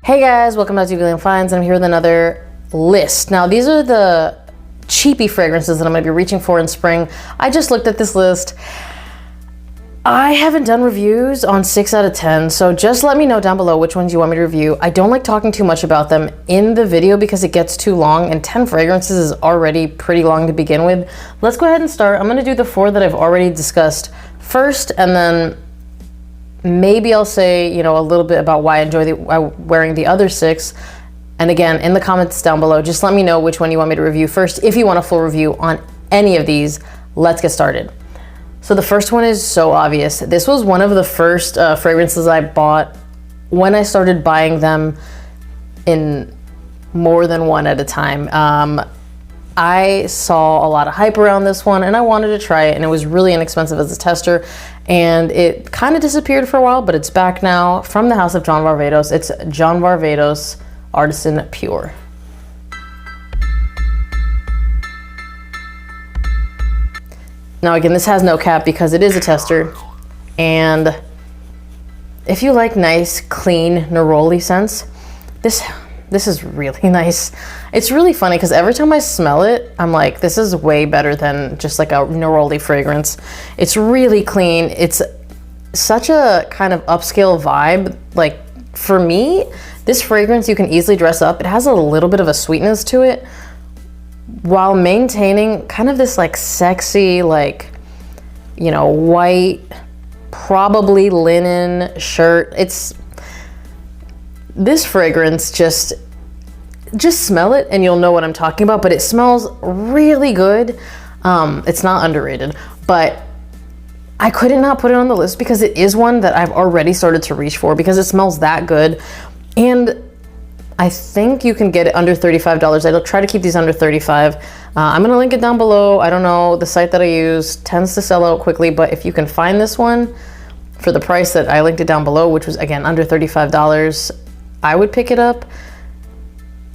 Hey guys, welcome back to Glam Finds, and I'm here with another list. Now these are the cheapy fragrances that I'm going to be reaching for in spring. I just looked at this list. I haven't done reviews on 6 out of 10, so just let me know down below which ones you want me to review. I don't like talking too much about them in the video because it gets too long, and 10 fragrances is already pretty long to begin with. Let's go ahead and start. I'm going to do the 4 that I've already discussed first, and then maybe I'll say, you know, a little bit about why I enjoy wearing the other 6. And again, in the comments down below, just let me know which one you want me to review first. If you want a full review on any of these, let's get started. So the first one is so obvious. This was one of the first fragrances I bought when I started buying them in more than one at a time. I saw a lot of hype around this one and I wanted to try it, and it was really inexpensive as a tester, and it kind of disappeared for a while, but it's back now from the house of John Varvatos. It's John Varvatos Artisan Pure. Now again, this has no cap because it is a tester, and if you like nice, clean Neroli scents, this is really nice. It's really funny because every time I smell it, I'm like, this is way better than just like a Neroli fragrance. It's really clean. It's such a kind of upscale vibe. Like for me, this fragrance you can easily dress up. It has a little bit of a sweetness to it while maintaining kind of this like sexy, like, you know, white, probably linen shirt. This fragrance, just smell it and you'll know what I'm talking about, but it smells really good. It's not underrated, but I couldn't not put it on the list because it is one that I've already started to reach for because it smells that good. And I think you can get it under $35. I'll try to keep these under $35. I'm gonna link it down below. I don't know, the site that I use tends to sell out quickly, but if you can find this one for the price that I linked it down below, which was again under $35, I would pick it up.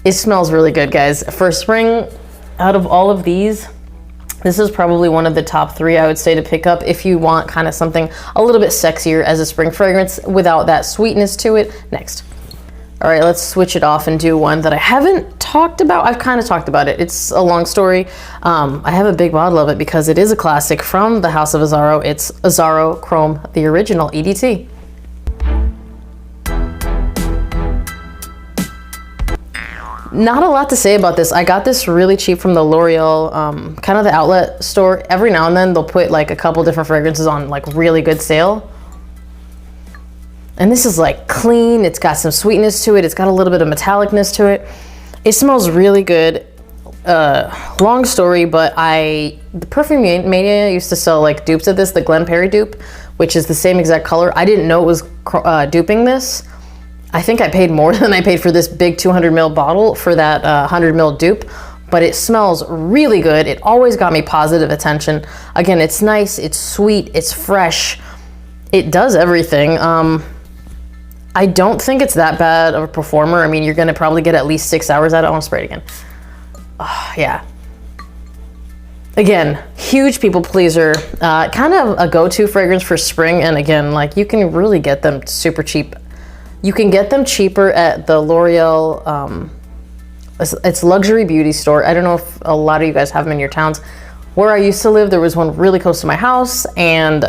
It smells really good, guys. For spring, out of all of these, this is probably one of the top 3 I would say to pick up if you want kind of something a little bit sexier as a spring fragrance without that sweetness to it. Next. All right, let's switch it off and do one that I haven't talked about. I've kind of talked about it. It's a long story. I have a big bottle of it because it is a classic from the House of Azzaro. It's Azzarochrome, the original EDT. Not a lot to say about this. I got this really cheap from the L'Oreal, kind of the outlet store. Every now and then they'll put like a couple different fragrances on like really good sale. And this is like clean. It's got some sweetness to it. It's got a little bit of metallicness to it. It smells really good. Long story, but the Perfume Mania used to sell like dupes of this, the Glam dupe, which is the same exact color. I didn't know it was duping this. I think I paid more than I paid for this big 200 ml bottle for that 100 ml dupe, but it smells really good. It always got me positive attention. Again, it's nice, it's sweet, it's fresh. It does everything. I don't think it's that bad of a performer. I mean, you're gonna probably get at least 6 hours out of it. I want to spray it again. Yeah. Again, huge people pleaser. Kind of a go-to fragrance for spring, and again, like you can really get them super cheap. You can get them cheaper at the L'Oreal, it's luxury beauty store. I don't know if a lot of you guys have them in your towns. Where I used to live, there was one really close to my house, and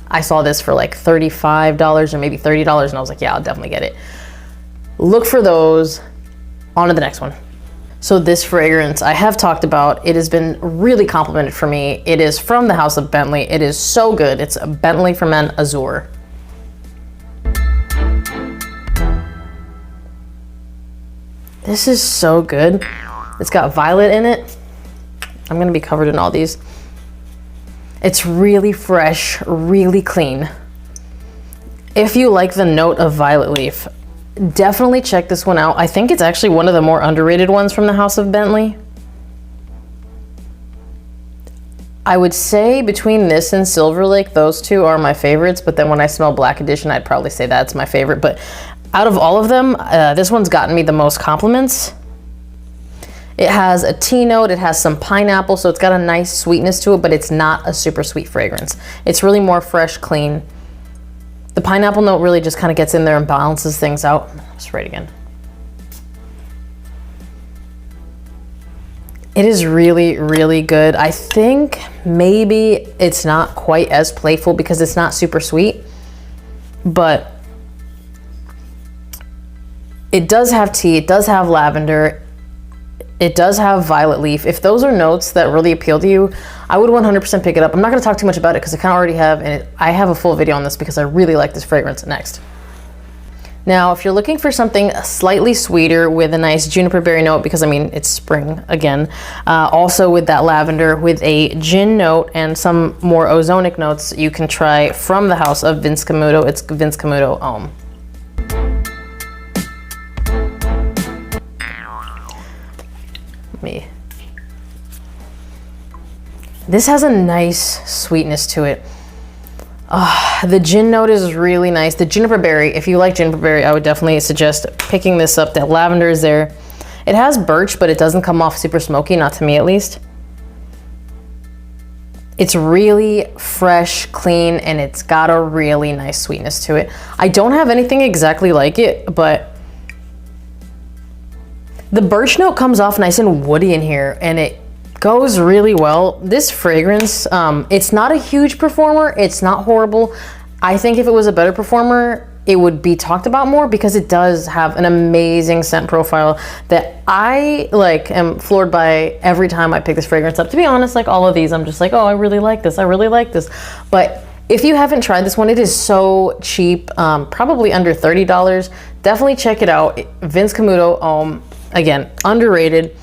I saw this for like $35 or maybe $30, and I was like, yeah, I'll definitely get it. Look for those. On to the next one. So this fragrance I have talked about. It has been really complimented for me. It is from the House of Bentley. It is so good. It's a Bentley for Men Azure. This is so good. It's got violet in it. I'm gonna be covered in all these. It's really fresh, really clean. If you like the note of violet leaf, definitely check this one out. I think it's actually one of the more underrated ones from the House of Bentley. I would say between this and Silver Lake, those two are my favorites, but then when I smell Black Edition, I'd probably say that's my favorite. But out of all of them, this one's gotten me the most compliments. It has a tea note, it has some pineapple, so it's got a nice sweetness to it, but it's not a super sweet fragrance. It's really more fresh, clean. The pineapple note really just kind of gets in there and balances things out. I'll spray it again. It is really, really good. I think maybe it's not quite as playful because it's not super sweet, but it does have tea, it does have lavender, it does have violet leaf. If those are notes that really appeal to you, I would 100% pick it up. I'm not gonna talk too much about it because I kind of already have, and I have a full video on this because I really like this fragrance. Next. Now, if you're looking for something slightly sweeter with a nice juniper berry note, because I mean, it's spring again, also with that lavender, with a gin note and some more ozonic notes, you can try from the house of Vince Camuto. It's Vince Camuto Homme. This has a nice sweetness to it. The gin note is really nice. The juniper berry, if you like juniper berry, I would definitely suggest picking this up. That lavender is there. It has birch, but it doesn't come off super smoky, not to me at least. It's really fresh, clean, and it's got a really nice sweetness to it. I don't have anything exactly like it, but the birch note comes off nice and woody in here, and it goes really well. This fragrance, it's not a huge performer. It's not horrible. I think if it was a better performer, it would be talked about more because it does have an amazing scent profile that I am floored by every time I pick this fragrance up. To be honest, like all of these, I'm just like, oh, I really like this. I really like this. But if you haven't tried this one, it is so cheap, probably under $30. Definitely check it out. Vince Camuto Homme, again, underrated.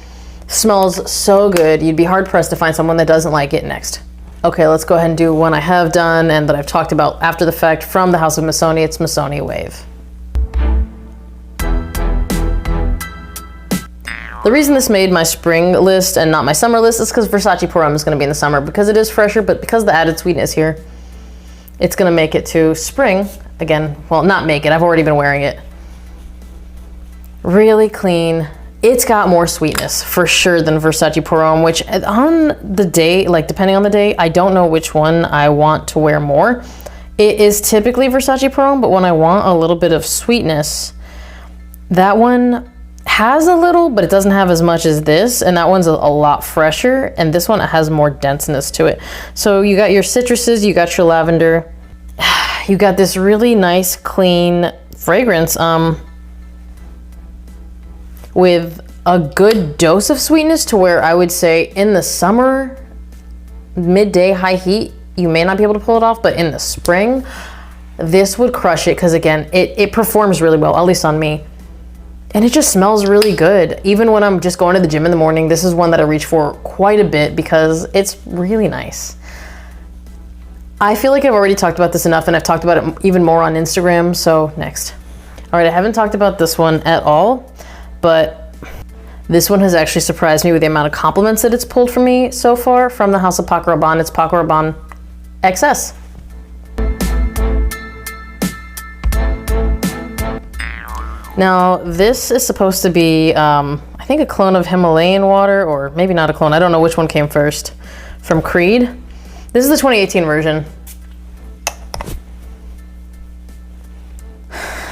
Smells so good. You'd be hard pressed to find someone that doesn't like it. Next. Okay, let's go ahead and do one I have done and that I've talked about after the fact from the house of Missoni. It's Versace Wave. The reason this made my spring list and not my summer list is because Versace Wave is going to be in the summer because it is fresher, but because of the added sweetness here, it's going to make it to spring. Again, well, not make it. I've already been wearing it. Really clean. It's got more sweetness for sure than Versace Wave, which on the day, like depending on the day, I don't know which one I want to wear more. It is typically Versace Wave, but when I want a little bit of sweetness, that one has a little, but it doesn't have as much as this, and that one's a lot fresher, and this one has more denseness to it. So you got your citruses, you got your lavender, you got this really nice, clean fragrance, with a good dose of sweetness to where I would say in the summer, midday, high heat, you may not be able to pull it off, but in the spring, this would crush it because again, it performs really well, at least on me. And it just smells really good. Even when I'm just going to the gym in the morning, this is one that I reach for quite a bit because it's really nice. I feel like I've already talked about this enough and I've talked about it even more on Instagram, so next. All right, I haven't talked about this one at all, but this one has actually surprised me with the amount of compliments that it's pulled from me so far from the house of Paco Rabanne. It's Paco Rabanne XS. Now, this is supposed to be, I think a clone of Himalayan Water, or maybe not a clone. I don't know which one came first. From Creed. This is the 2018 version.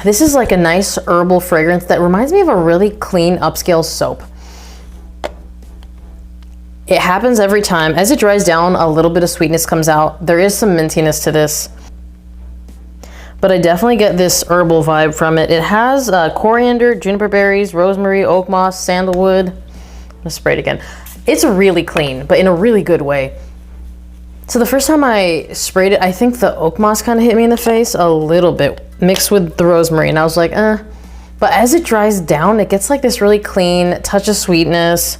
This is like a nice herbal fragrance that reminds me of a really clean upscale soap. It happens every time. As it dries down, a little bit of sweetness comes out. There is some mintiness to this. But I definitely get this herbal vibe from it. It has coriander, juniper berries, rosemary, oak moss, sandalwood. I'm gonna spray it again. It's really clean, but in a really good way. So the first time I sprayed it, I think the oak moss kind of hit me in the face a little bit, mixed with the rosemary, and I was like, eh. But as it dries down, it gets like this really clean touch of sweetness.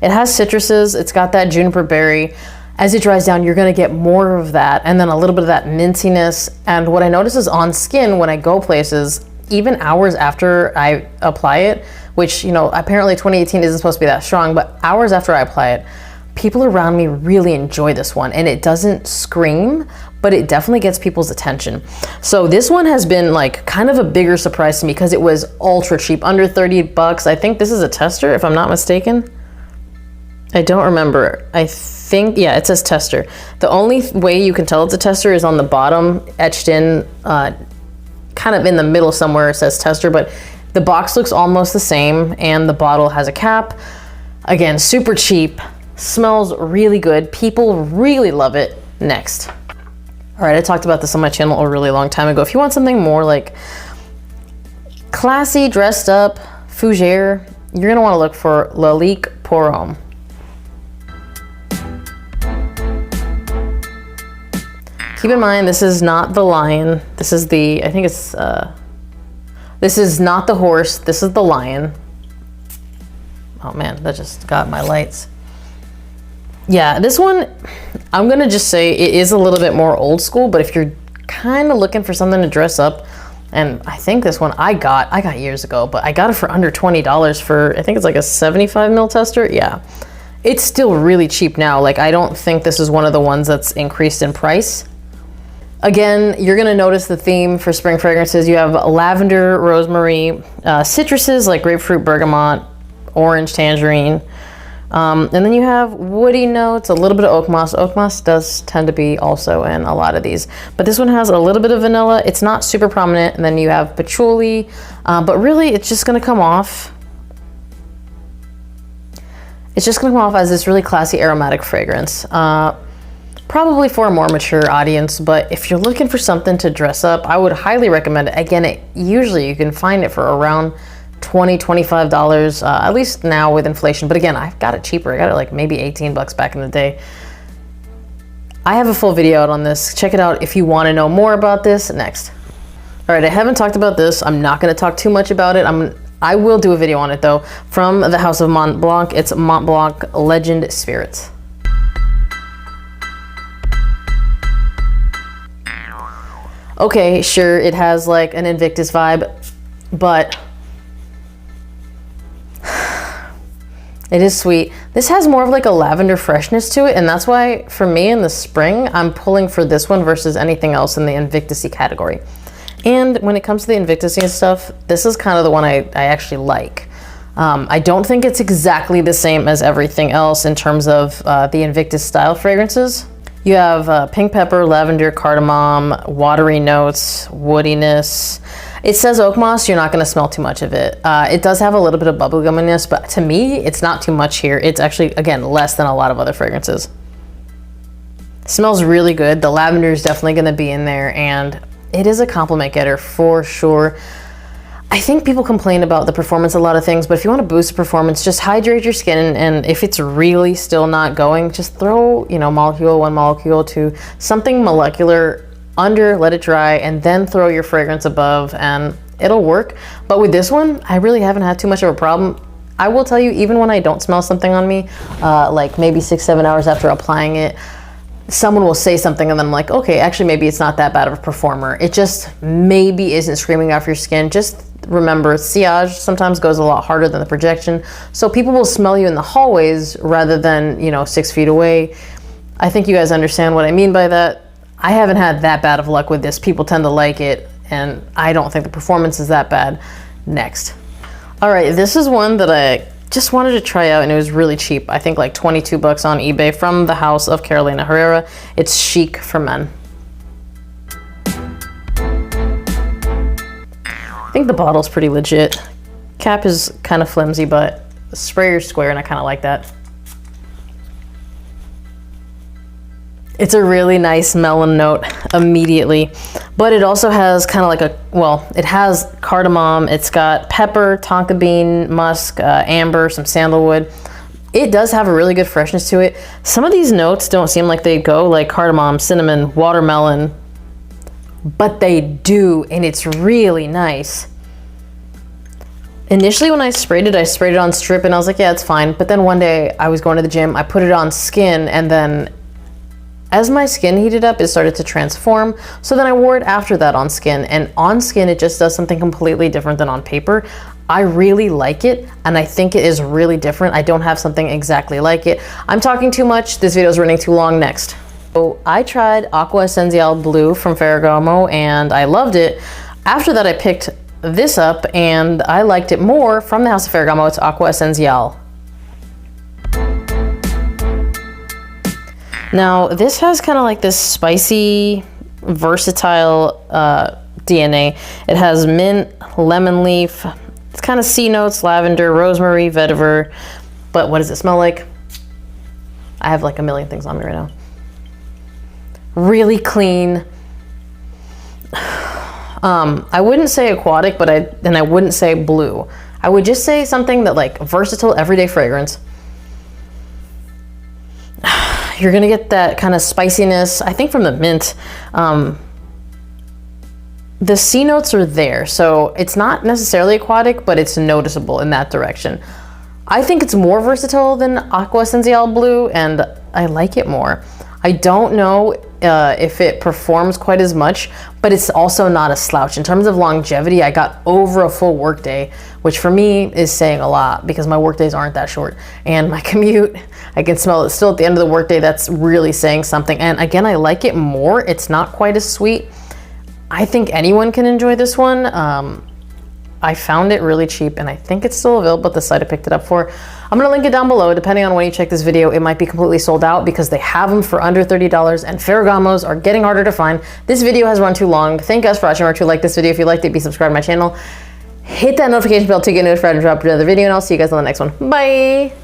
It has citruses, it's got that juniper berry. As it dries down, you're gonna get more of that, and then a little bit of that mintiness. And what I notice is on skin, when I go places, even hours after I apply it, which, you know, apparently 2018 isn't supposed to be that strong, but hours after I apply it, people around me really enjoy this one, and it doesn't scream, but it definitely gets people's attention. So this one has been like kind of a bigger surprise to me because it was ultra cheap, under 30 bucks. I think this is a tester, if I'm not mistaken. I don't remember. I think, yeah, it says tester. The only way you can tell it's a tester is on the bottom, etched in, kind of in the middle somewhere it says tester, but the box looks almost the same and the bottle has a cap. Again, super cheap, smells really good. People really love it. Next. All right, I talked about this on my channel a really long time ago. If you want something more like classy, dressed up, fougere, you're gonna wanna look for Lalique Pour Homme. Keep in mind, this is not the lion. This is the, I think it's, this is not the horse. This is the lion. Oh man, that just got my lights. Yeah, this one, I'm gonna just say it is a little bit more old school, but if you're kind of looking for something to dress up, and I think this one I got years ago, but I got it for under $20 for, I think it's like a 75 ml tester. Yeah, it's still really cheap now. Like, I don't think this is one of the ones that's increased in price. Again, you're gonna notice the theme for spring fragrances. You have lavender, rosemary, citruses like grapefruit, bergamot, orange, tangerine. And then you have woody notes, a little bit of oak moss. Oak moss does tend to be also in a lot of these. But this one has a little bit of vanilla. It's not super prominent. And then you have patchouli. But really, it's just gonna come off. It's just gonna come off as this really classy aromatic fragrance. Probably for a more mature audience, but if you're looking for something to dress up, I would highly recommend it. Again, usually you can find it for around $20, $25, at least now with inflation. But again, I've got it cheaper. I got it like maybe 18 bucks back in the day. I have a full video out on this. Check it out if you want to know more about this. Next. All right, I haven't talked about this. I'm not going to talk too much about it. I will do a video on it though. From the House of Mont Blanc, it's Mont Blanc Legend Spirits. Okay, sure, it has like an Invictus vibe, but it is sweet. This has more of like a lavender freshness to it, and that's why for me in the spring, I'm pulling for this one versus anything else in the Invictus-y category. And when it comes to the Invictus-y stuff, this is kind of the one I actually like. I don't think it's exactly the same as everything else in terms of the Invictus style fragrances. You have pink pepper, lavender, cardamom, watery notes, woodiness. It says oak moss, you're not gonna smell too much of it. It does have a little bit of bubblegumminess, but to me, it's not too much here. It's actually, again, less than a lot of other fragrances. It smells really good. The lavender is definitely gonna be in there, and it is a compliment getter for sure. I think people complain about the performance, a lot of things, but if you want to boost the performance, just hydrate your skin, and if it's really still not going, just throw, you know, one molecule to something molecular under, let it dry, and then throw your fragrance above, and it'll work. But with this one, I really haven't had too much of a problem. I will tell you, even when I don't smell something on me, like maybe 6-7 hours after applying it, someone will say something and then I'm like, okay, actually maybe it's not that bad of a performer. It just maybe isn't screaming off your skin. Just remember, sillage sometimes goes a lot harder than the projection. So people will smell you in the hallways rather than, you know, 6 feet away. I think you guys understand what I mean by that. I haven't had that bad of luck with this. People tend to like it, and I don't think the performance is that bad. Next. All right, this is one that I just wanted to try out, and it was really cheap. I think like 22 bucks on eBay, from the House of Carolina Herrera. It's Chic for Men. I think the bottle's pretty legit. Cap is kind of flimsy, but the sprayer's square, and I kind of like that. It's a really nice melon note immediately, but it also has kind of like a, well, it has cardamom, it's got pepper, tonka bean, musk, amber, some sandalwood. It does have a really good freshness to it. Some of these notes don't seem like they go, like cardamom, cinnamon, watermelon, but they do, and it's really nice. Initially when I sprayed it on strip, and I was like, yeah, it's fine. But then one day I was going to the gym, I put it on skin, and then as my skin heated up, it started to transform. So then I wore it after that on skin, and on skin, it just does something completely different than on paper. I really like it, and I think it is really different. I don't have something exactly like it. I'm talking too much. This video is running too long. Next. So I tried Aqua Essence Blue from Ferragamo, and I loved it. After that, I picked this up, and I liked it more from the House of Ferragamo. It's Aqua Essence. Now, this has kind of like this spicy, versatile DNA. It has mint, lemon leaf, it's kind of sea notes, lavender, rosemary, vetiver. But what does it smell like? I have like a million things on me right now. Really clean. I wouldn't say aquatic, but I wouldn't say blue. I would just say something that like versatile everyday fragrance. You're gonna get that kind of spiciness, I think, from the mint. The C notes are there, so it's not necessarily aquatic, but it's noticeable in that direction. I think it's more versatile than Aqua Essence Blue, and I like it more. I don't know if it performs quite as much, but it's also not a slouch. In terms of longevity, I got over a full workday, which for me is saying a lot because my workdays aren't that short. And my commute, I can smell it still at the end of the workday. That's really saying something. And again, I like it more. It's not quite as sweet. I think anyone can enjoy this one. I found it really cheap, and I think it's still available at the site I picked it up for. I'm gonna link it down below. Depending on when you check this video, it might be completely sold out because they have them for under $30, and Ferragamos are getting harder to find. This video has run too long. Thank you guys for watching. Remember to like this video if you liked it, be subscribed to my channel. Hit that notification bell to get notified and drop another video, and I'll see you guys on the next one. Bye!